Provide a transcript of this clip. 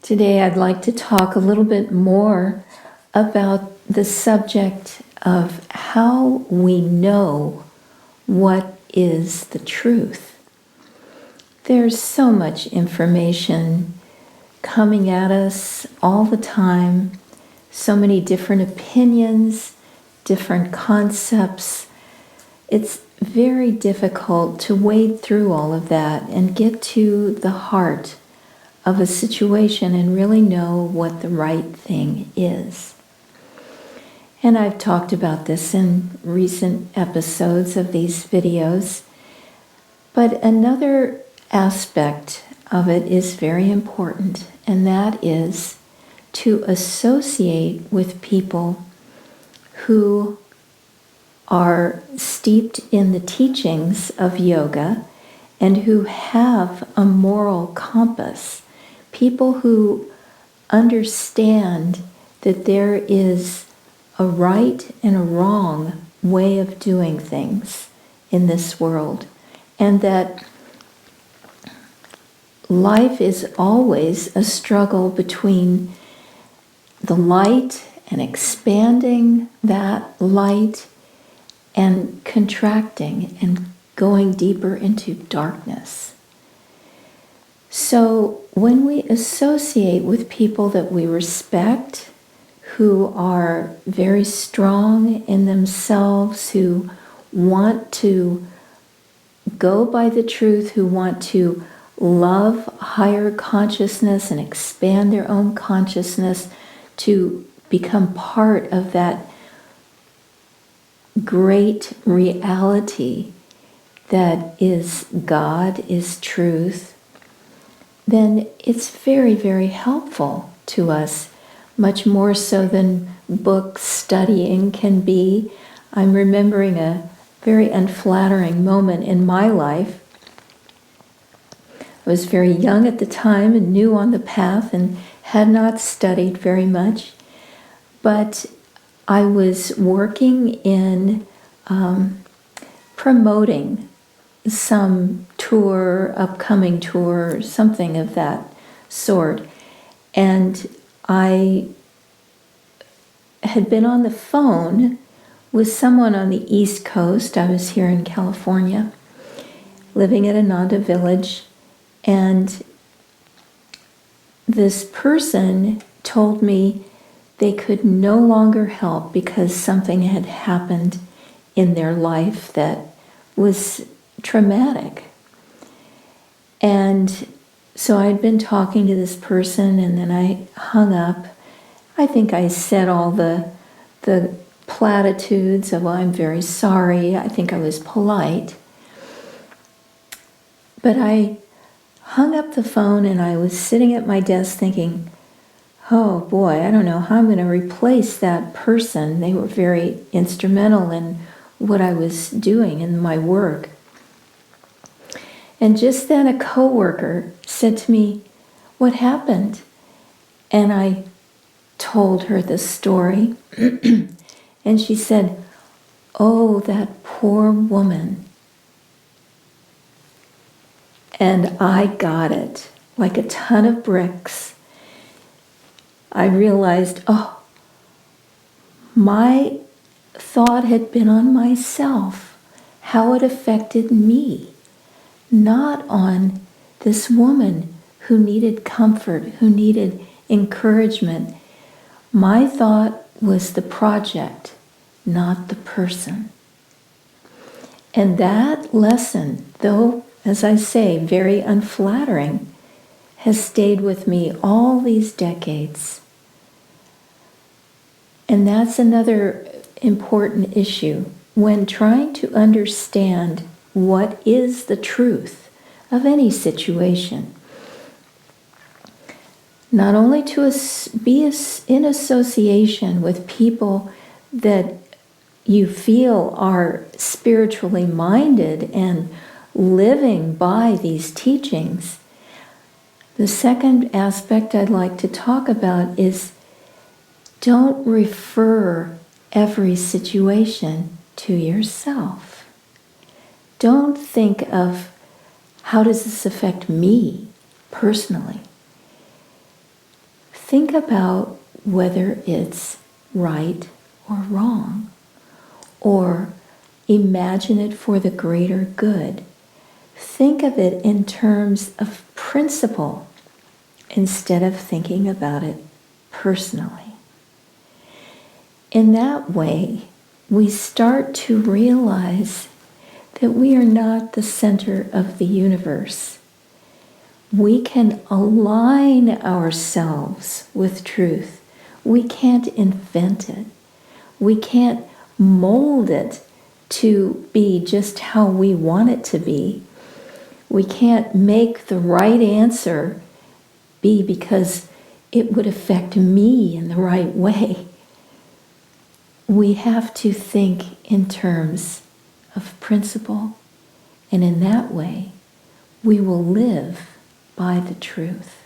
Today I'd like to talk a little bit more about the subject of how we know what is the truth. There's so much information coming at us all the time, so many different opinions, different concepts. It's very difficult to wade through all of that and get to the heart of a situation and really know what the right thing is. And I've talked about this in recent episodes of these videos, but another aspect of it is very important, and that is to associate with people who are steeped in the teachings of yoga and who have a moral compass. People who understand that there is a right and a wrong way of doing things in this world, and that life is always a struggle between the light and expanding that light and contracting and going deeper into darkness. So when we associate with people that we respect, who are very strong in themselves, who want to go by the truth, who want to love higher consciousness and expand their own consciousness to become part of that great reality that is God, is truth, then it's very, very helpful to us, much more so than book studying can be. I'm remembering a very unflattering moment in my life. I was very young at the time and new on the path and had not studied very much, but I was working in promoting some tour, upcoming tour, something of that sort. And I had been on the phone with someone on the East Coast. I was here in California, living at Ananda Village, and this person told me they could no longer help because something had happened in their life that was traumatic. And so I'd been talking to this person, and then I hung up. I think I said all the platitudes of, well, I'm very sorry. I think I was polite. But I hung up the phone, and I was sitting at my desk thinking, oh boy, I don't know how I'm going to replace that person. They were very instrumental in what I was doing in my work. And just then a coworker said to me, what happened? And I told her the story. And she said, oh, that poor woman. And I got it like a ton of bricks. I realized, oh, my thought had been on myself, how it affected me, not on this woman who needed comfort, who needed encouragement. My thought was the project, not the person. And that lesson, though, as I say, very unflattering, has stayed with me all these decades. And that's another important issue when trying to understand what is the truth of any situation. Not only to be in association with people that you feel are spiritually minded and living by these teachings. The second aspect I'd like to talk about is don't refer every situation to yourself. Don't think of how does this affect me personally. think about whether it's right or wrong, or imagine it for the greater good. Think of it in terms of principle instead of thinking about it personally. In that way, we start to realize that we are not the center of the universe. We can align ourselves with truth. We can't invent it. We can't mold it to be just how we want it to be. We can't make the right answer be because it would affect me in the right way. We have to think in terms of principle, and in that way, we will live by the truth.